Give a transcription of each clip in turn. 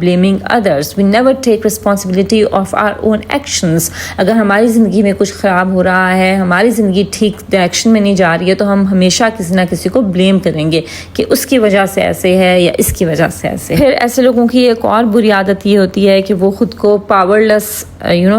blaming others. We never take responsibility of our own actions. اگر ہماری زندگی میں کچھ خراب ہو رہا ہے, ہماری زندگی ٹھیک ڈائریکشن میں نہیں جا رہی ہے, تو ہم ہمیشہ کسی نہ کسی کو بلیم کریں گے کہ اس کی وجہ سے ایسے ہے یا اس کی وجہ سے ایسے. پھر ایسے لوگوں کی ایک اور بری عادت یہ ہوتی ہے کہ وہ خود کو پاورلیس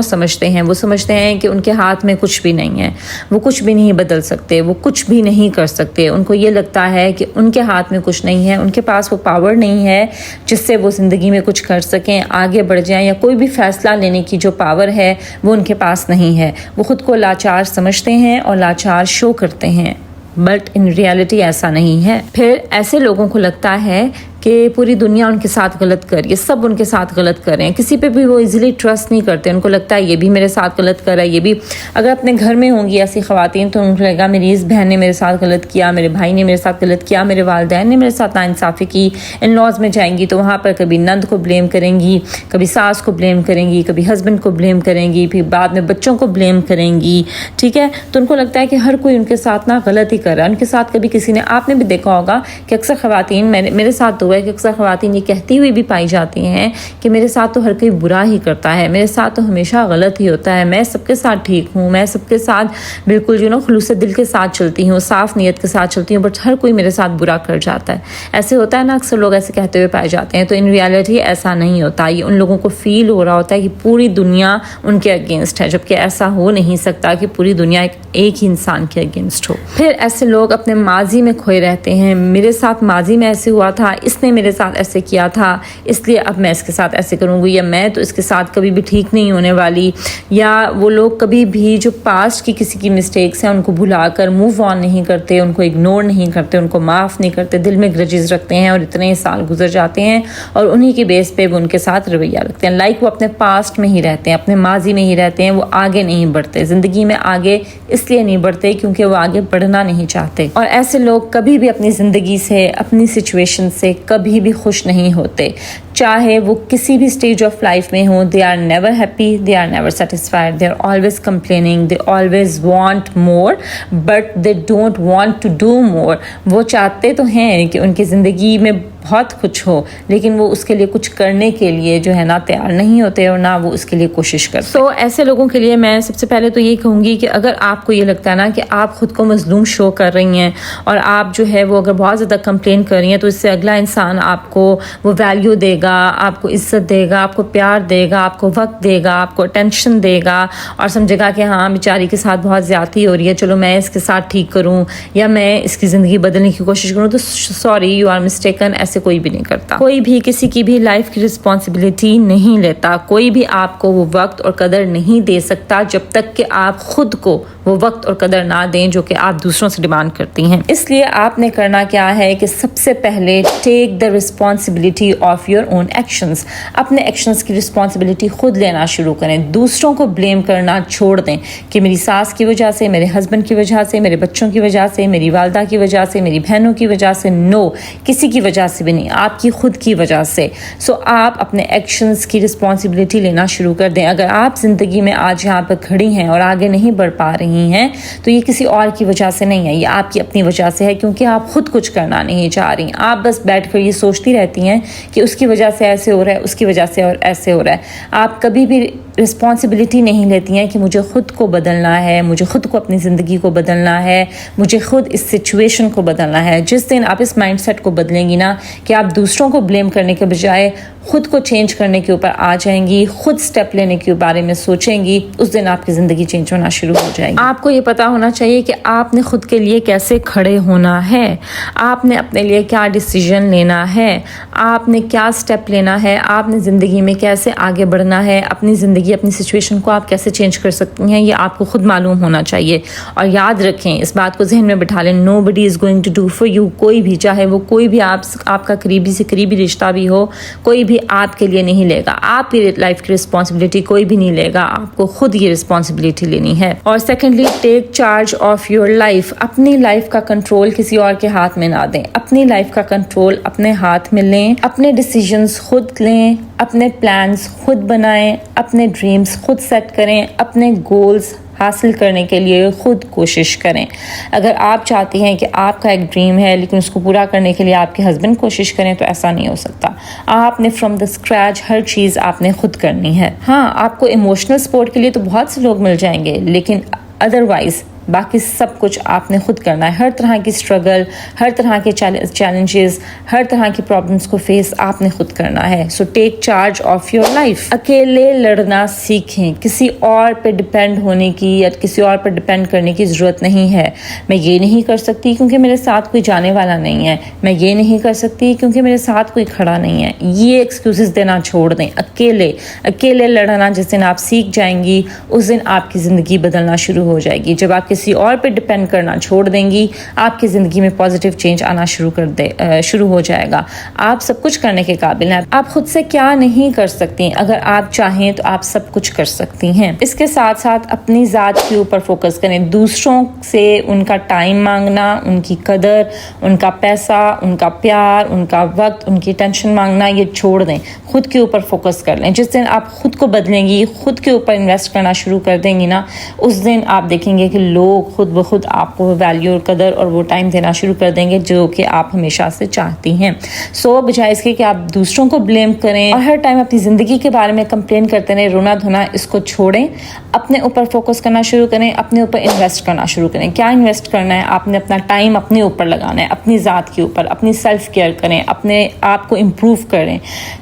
سمجھتے ہیں. وہ سمجھتے ہیں کہ ان کے ہاتھ میں کچھ بھی نہیں ہے, وہ کچھ بھی نہیں بدل سکتے, وہ کچھ بھی نہیں کر سکتے. ان کو یہ لگتا ہے کہ ان کے ہاتھ میں کچھ نہیں ہے, ان کے پاس وہ پاور نہیں ہے جس سے وہ زندگی میں کچھ کر سکیں, آگے بڑھ جائیں, یا کوئی بھی فیصلہ لینے کی جو پاور ہے وہ ان کے پاس نہیں ہے. وہ خود کو لاچار سمجھتے ہیں اور لاچار شو کرتے ہیں, بٹ ان ریالٹی ایسا نہیں ہے. پھر ایسے لوگوں کو لگتا ہے کہ پوری دنیا ان کے ساتھ غلط کر رہی ہے, سب ان کے ساتھ غلط کر رہے ہیں, کسی پہ بھی وہ ایزیلی ٹرسٹ نہیں کرتے. ان کو لگتا ہے یہ بھی میرے ساتھ غلط کر رہا ہے, یہ بھی. اگر اپنے گھر میں ہوں گی ایسی خواتین تو ان کو لگے گا میری اس بہن نے میرے ساتھ غلط کیا, میرے بھائی نے میرے ساتھ غلط کیا, میرے والدین نے میرے ساتھ ناانصافی کی. ان لاز میں جائیں گی تو وہاں پر کبھی نند کو بلیم کریں گی, کبھی ساس کو بلیم کریں گی, کبھی ہسبینڈ کو بلیم کریں گی, پھر بعد میں بچوں کو بلیم کریں گی. ٹھیک ہے, تو ان کو لگتا ہے کہ ہر کوئی ان کے ساتھ نا غلط ہی کر رہا ہے. ان کے ساتھ کبھی کسی نے, آپ نے بھی دیکھا ہوگا کہ اکثر خواتین, میرے ساتھ تو ہے کہ اکثر خواتین یہ کہتی ہوئی بھی پائی جاتی ہیں کہ میرے ساتھ تو ہر کوئی برا ہی کرتا ہے, میرے ساتھ تو ہمیشہ غلط ہی ہوتا ہے, میں سب کے ساتھ ٹھیک ہوں, میں سب کے ساتھ بالکل خلوص دل کے ساتھ چلتی ہوں, صاف نیت کے ساتھ چلتی ہوں, بٹ ہر کوئی میرے ساتھ برا کر جاتا ہے. ایسے ہوتا ہے نا, اکثر لوگ ایسے کہتے ہوئے پائے جاتے ہیں. تو ان ریالٹی ایسا نہیں ہوتا. یہ ان لوگوں کو فیل ہو رہا ہوتا ہے کہ پوری دنیا ان کے اگینسٹ ہے, جبکہ ایسا ہو نہیں سکتا کہ پوری دنیا ایک ہی انسان کے اگینسٹ ہو. پھر ایسے لوگ اپنے ماضی میں کھوئے رہتے ہیں. میرے ساتھ ماضی میں ایسے ہوا تھا, اس نے میرے ساتھ ایسے کیا تھا, اس لیے اب میں اس کے ساتھ ایسے کروں گی, یا میں تو اس کے ساتھ کبھی بھی ٹھیک نہیں ہونے والی. یا وہ لوگ کبھی بھی جو پاسٹ کی کسی کی مسٹیکس ہیں ان کو بھلا کر موو آن نہیں کرتے, ان کو اگنور نہیں کرتے, ان کو معاف نہیں کرتے, دل میں گرجز رکھتے ہیں, اور اتنے سال گزر جاتے ہیں اور انہی کی بیس پہ وہ ان کے ساتھ رویہ رکھتے ہیں. لائک وہ اپنے پاسٹ میں ہی رہتے ہیں, اپنے ماضی میں ہی رہتے ہیں, وہ آگے نہیں بڑھتے. زندگی میں آگے اس لیے نہیں بڑھتے کیونکہ وہ آگے بڑھنا نہیں چاہتے. اور ایسے لوگ کبھی بھی اپنی زندگی سے, اپنی سچویشن سے کبھی بھی خوش نہیں ہوتے, چاہے وہ کسی بھی اسٹیج آف لائف میں ہوں. They are never happy, they are never satisfied, they are always complaining, they always want more, but they don't want to do more. وہ چاہتے تو ہیں کہ ان کی زندگی میں بہت کچھ ہو, لیکن وہ اس کے لیے کچھ کرنے کے لیے جو ہے نا تیار نہیں ہوتے, اور نہ وہ اس کے لیے کوشش کرتے. تو ایسے لوگوں کے لیے میں سب سے پہلے تو یہ کہوں گی کہ اگر آپ کو یہ لگتا ہے نا کہ آپ خود کو مظلوم شو کر رہی ہیں, اور آپ جو ہے وہ اگر بہت زیادہ کمپلین کر رہی ہیں, تو اس سے اگلا انسان آپ کو وہ ویلیو دے گا, آپ کو عزت دے گا, آپ کو پیار دے گا, آپ کو وقت دے گا, آپ کو اٹینشن دے گا, اور سمجھے گا کہ ہاں بیچاری کے ساتھ بہت زیادتی ہو رہی ہے, چلو میں اس کے ساتھ ٹھیک کروں, یا میں اس کی زندگی بدلنے کی کوشش کروں, تو سوری, یو آر مسٹیکن. ایسے کوئی بھی نہیں کرتا. کوئی بھی کسی کی بھی لائف کی رسپانسبلٹی نہیں لیتا. کوئی بھی آپ کو وہ وقت اور قدر نہیں دے سکتا جب تک کہ آپ خود کو وہ وقت اور قدر نہ دیں جو کہ آپ دوسروں سے ڈیمانڈ کرتی ہیں. اس لیے آپ نے کرنا کیا ہے کہ سب سے پہلے take the responsibility of your own actions. اپنے ایکشنز کی رسپانسبلٹی خود لینا شروع کریں. دوسروں کو بلیم کرنا چھوڑ دیں کہ میری ساس کی وجہ سے, میرے ہسبینڈ کی وجہ سے, میرے بچوں کی وجہ سے, میری والدہ کی وجہ سے, میری بہنوں کی وجہ سے. نو, کسی کی وجہ سے بھی نہیں, آپ کی خود کی وجہ سے. سو آپ اپنے ایکشنز کی رسپانسبلٹی لینا شروع کر دیں. اگر آپ زندگی میں آج یہاں پر کھڑی ہیں اور آگے نہیں بڑھ پا رہی ہیں, تو یہ کسی اور کی وجہ سے نہیں ہے, یہ آپ کی اپنی وجہ سے ہے, کیونکہ آپ خود کچھ کرنا نہیں چاہ رہی. آپ بس بیٹھ کر یہ سوچتی رہتی ہیں کہ اس کی وجہ سے ایسے ہو رہا ہے, اس کی وجہ سے اور ایسے ہو رہا ہے. آپ کبھی بھی رسپانسبلٹی نہیں لیتی ہیں کہ مجھے خود کو بدلنا ہے, مجھے خود کو اپنی زندگی کو بدلنا ہے, مجھے خود اس سچویشن کو بدلنا ہے. جس دن آپ اس مائنڈ سیٹ کو بدلیں گی نا کہ آپ دوسروں کو بلیم کرنے کے بجائے خود کو چینج کرنے کے اوپر آ جائیں گی, خود سٹیپ لینے کے بارے میں سوچیں گی, اس دن آپ کی زندگی چینج ہونا شروع ہو جائے گی. آپ کو یہ پتا ہونا چاہیے کہ آپ نے خود کے لیے کیسے کھڑے ہونا ہے, آپ نے اپنے لیے کیا ڈیسیژن لینا ہے, آپ نے کیا سٹیپ لینا ہے, آپ نے زندگی میں کیسے آگے بڑھنا ہے, اپنی زندگی اپنی سچویشن کو آپ کیسے چینج کر سکتی ہیں, یہ آپ کو خود معلوم ہونا چاہیے. اور یاد رکھیں, اس بات کو ذہن میں بٹھا لیں, nobody is going to do for you. کوئی بھی, چاہے وہ کوئی بھی آپ کا قریبی سے قریبی رشتہ بھی ہو, کوئی بھی آپ کے لیے نہیں لے گا. آپ کی لائف کی رسپانسبلٹی کوئی بھی نہیں لے گا, آپ کو خود یہ رسپانسبلٹی لینی ہے. اور secondly, take charge of your life. اپنی لائف کا کنٹرول کسی اور کے ہاتھ میں نہ دیں, اپنی لائف کا کنٹرول اپنے ہاتھ میں لیں, اپنے ڈیسیژنز خود لیں, اپنے پلانز خود بنائیں، اپنے ڈریمز خود سیٹ کریں، اپنے گولز حاصل کرنے کے لیے خود کوشش کریں۔ اگر آپ چاہتی ہیں کہ آپ کا ایک ڈریم ہے لیکن اس کو پورا کرنے کے لیے آپ کے ہسبینڈ کوشش کریں تو ایسا نہیں ہو سکتا۔ آپ نے فرام دا اسکریچ ہر چیز آپ نے خود کرنی ہے۔ ہاں، آپ کو ایموشنل سپورٹ کے لیے تو بہت سے لوگ مل جائیں گے، لیکن ادروائز باقی سب کچھ آپ نے خود کرنا ہے۔ ہر طرح کی اسٹرگل، ہر طرح کے چیلنجز، ہر طرح کی پرابلمس کو فیس آپ نے خود کرنا ہے۔ So take charge of your life. اکیلے لڑنا سیکھیں، کسی اور پہ ڈپینڈ ہونے کی یا کسی اور پہ ڈپینڈ کرنے کی ضرورت نہیں ہے۔ میں یہ نہیں کر سکتی کیونکہ میرے ساتھ کوئی جانے والا نہیں ہے، میں یہ نہیں کر سکتی کیونکہ میرے ساتھ کوئی کھڑا نہیں ہے، یہ ایکسکیوزز دینا چھوڑ دیں۔ اکیلے لڑنا جس دن آپ سیکھ جائیں گی اس دن آپ کی زندگی بدلنا شروع ہو جائے گی۔ جب آپ کسی اور پہ ڈپینڈ کرنا چھوڑ دیں گی، آپ کی زندگی میں پازیٹیو چینج آنا شروع ہو جائے گا۔ آپ سب کچھ کرنے کے قابل ہیں۔ آپ خود سے کیا نہیں کر سکتی؟ اگر آپ چاہیں تو آپ سب کچھ کر سکتی ہیں۔ اس کے ساتھ ساتھ اپنی ذات کے اوپر فوکس کریں۔ دوسروں سے ان کا ٹائم مانگنا، ان کی قدر، ان کا پیسہ، ان کا پیار، ان کا وقت، ان کی ٹینشن مانگنا یہ چھوڑ دیں۔ خود کے اوپر فوکس کر لیں۔ جس دن آپ خود کو بدلیں گی، خود کے اوپر انویسٹ کرنا شروع کر دیں گی نا، اس دن آپ دیکھیں گے کہ لوگ خود بخود آپ کو ویلیو اور قدر اور وہ ٹائم دینا شروع کر دیں گے جو کہ آپ ہمیشہ سے چاہتی ہیں۔ سو بجائے اس کے کہ آپ دوسروں کو بلیم کریں اور ہر ٹائم اپنی زندگی کے بارے میں کمپلین کرتے رہیں، رونا دھونا، اس کو چھوڑیں۔ اپنے اوپر فوکس کرنا شروع کریں، اپنے اوپر انویسٹ کرنا شروع کریں۔ کیا انویسٹ کرنا ہے؟ آپ نے اپنا ٹائم اپنے اوپر لگانا ہے، اپنی ذات کے اوپر، اپنی سیلف کیئر کریں، اپنے آپ کو امپروو کریں،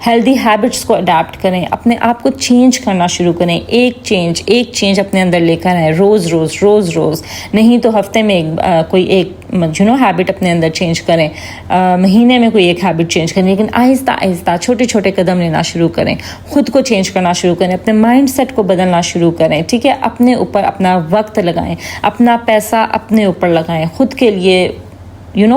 ہیلدی ہیبٹس کو اڈیپٹ کریں، اپنے آپ کو چینج کرنا شروع کریں۔ ایک چینج اپنے اندر لے کر آئیں، روز نہیں تو ہفتے میں کوئی ایک ہیبٹ اپنے اندر چینج کریں، مہینے میں کوئی ایک ہیبٹ چینج کریں، لیکن آہستہ چھوٹے قدم لینا شروع کریں، خود کو چینج کرنا شروع کریں، اپنے مائنڈ سیٹ کو بدلنا شروع کریں، ٹھیک ہے؟ اپنے اوپر اپنا وقت لگائیں، اپنا پیسہ اپنے اوپر لگائیں، خود کے لیے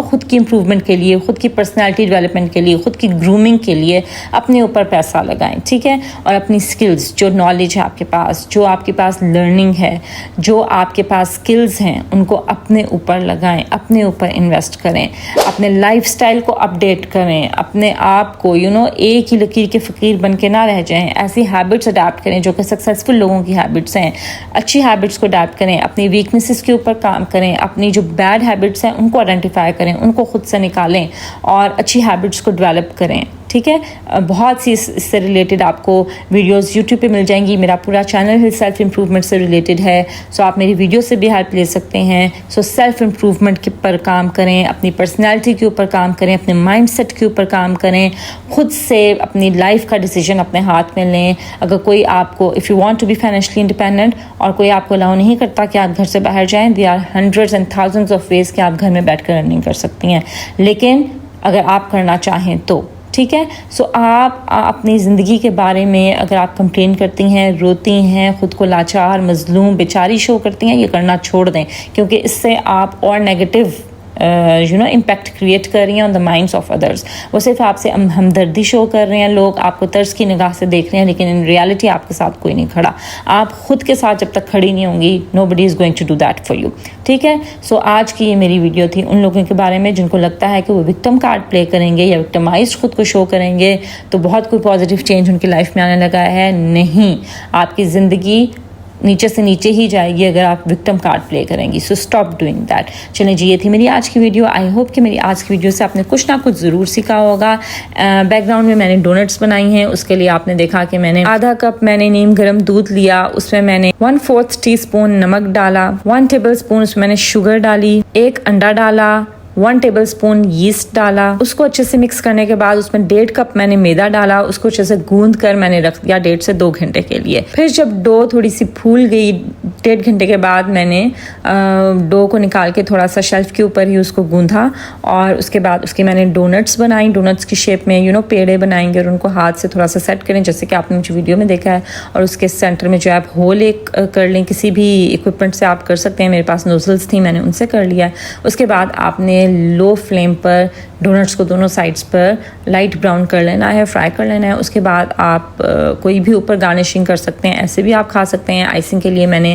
خود کی امپروومنٹ کے لیے، خود کی پرسنالٹی ڈیولپمنٹ کے لیے، خود کی گرومنگ کے لیے اپنے اوپر پیسہ لگائیں، ٹھیک ہے؟ اور اپنی سکلز، جو نالج ہے آپ کے پاس، جو آپ کے پاس لرننگ ہے، جو آپ کے پاس سکلز ہیں، ان کو اپنے اوپر لگائیں، اپنے اوپر انویسٹ کریں، اپنے لائف سٹائل کو اپڈیٹ کریں، اپنے آپ کو ایک ہی لکیر کے فقیر بن کے نہ رہ جائیں، ایسی ہیبٹس اڈیپٹ کریں جو کہ سکسیزفل لوگوں کی ہیبٹس ہیں، اچھی ہیبٹس کو اڈیپٹ کریں، اپنی ویکنیسز کے اوپر کام کریں، اپنی جو بیڈ ہیبٹس ہیں ان کو آئیڈینٹیفائی کریں، ان کو خود سے نکالیں اور اچھی ہیبٹس کو ڈیولپ کریں، ٹھیک ہے؟ بہت سی اس سے ریلیٹڈ آپ کو ویڈیوز یوٹیوب پہ مل جائیں گی۔ میرا پورا چینل ہی سیلف امپروومنٹ سے ریلیٹڈ ہے، سو آپ میری ویڈیو سے بھی ہیلپ لے سکتے ہیں۔ سو سیلف امپروومنٹ کے اوپر کام کریں، اپنی پرسنالٹی کے اوپر کام کریں، اپنے مائنڈ سیٹ کے اوپر کام کریں، خود سے اپنی لائف کا ڈیسیجن اپنے ہاتھ میں لیں۔ اگر کوئی آپ کو if you want to be financially independent اور کوئی آپ کو الاؤ نہیں کرتا کہ آپ گھر سے باہر جائیں، there are hundreds and thousands of ways کہ آپ گھر میں بیٹھ کر ارننگ کر سکتی ہیں، لیکن اگر آپ کرنا چاہیں تو، ٹھیک ہے؟ سو آپ اپنی زندگی کے بارے میں اگر آپ کمپلین کرتی ہیں، روتی ہیں، خود کو لاچار، مظلوم، بیچاری شو کرتی ہیں، یہ کرنا چھوڑ دیں، کیونکہ اس سے آپ اور نیگیٹو امپیکٹ کریٹ کر رہی ہیں آن دا مائنڈس آف ادرس۔ وہ صرف آپ سے ہمدردی شو کر رہے ہیں، لوگ آپ کو ترس کی نگاہ سے دیکھ رہے ہیں، لیکن ان ریالٹی آپ کے ساتھ کوئی نہیں کھڑا۔ آپ خود کے ساتھ جب تک کھڑی نہیں ہوں گی، nobody is going to do that for you, ٹھیک ہے؟ سو آج کی یہ میری ویڈیو تھی ان لوگوں کے بارے میں جن کو لگتا ہے کہ وہ وکٹم کارڈ پلے کریں گے یا وکٹمائزڈ خود کو شو کریں گے تو بہت کوئی پازیٹیو چینج ان کی لائف میں آنے لگا ہے۔ نہیں، آپ کی زندگی نیچے سے نیچے ہی جائے گی اگر آپ وکٹم کارڈ پلے کریں گی۔ سو اسٹاپ ڈوئنگ دیٹ۔ چلیں جی، یہ تھی میری آج کی ویڈیو۔ آئی ہوپ کہ میری آج کی ویڈیو سے آپ نے کچھ نہ کچھ ضرور سیکھا ہوگا۔ بیک گراؤنڈ میں نے ڈونٹس بنائی ہیں، اس کے لیے آپ نے دیکھا کہ میں نے آدھا کپ نیم گرم دودھ لیا، اس میں میں نے 1/4 ٹی اسپون نمک ڈالا، 1 ٹیبل اسپون اس میں نے شوگر ڈالی، 1 انڈا ڈالا، 1 ٹیبل اسپون یسٹ ڈالا۔ اس کو اچھے سے مکس کرنے کے بعد اس میں 1.5 کپ میں نے میدا ڈالا، اس کو اچھے سے گوندھ کر میں نے رکھ دیا 1.5 سے 2 گھنٹے کے لیے۔ پھر جب ڈو تھوڑی سی پھول گئی 1.5 گھنٹے کے بعد میں نے ڈو کو نکال کے تھوڑا سا شیلف کے اوپر ہی اس کو گوندھا، اور اس کے بعد اس کی میں نے ڈونٹس بنائی، ڈونٹس کی شیپ میں پیڑے بنائیں گے اور ان کو ہاتھ سے تھوڑا سا سیٹ کریں جیسے کہ آپ نے مجھے ویڈیو میں دیکھا ہے، اور اس کے سینٹر میں جو ہے آپ ہول ایک کر لیں، کسی بھی ایکوپمنٹ سے آپ کر سکتے ہیں، میرے پاس نوزلس تھیں میں نے ان سے کر لیا۔ اس کے بعد آپ نے لو فلیم پر ڈونٹس کو دونوں سائڈس پر لائٹ براؤن کر لینا ہے، فرائی کر لینا ہے۔ اس کے بعد آپ کوئی بھی اوپر گارنشنگ کر سکتے ہیں، ایسے بھی آپ کھا سکتے ہیں۔ آئسنگ کے لیے میں نے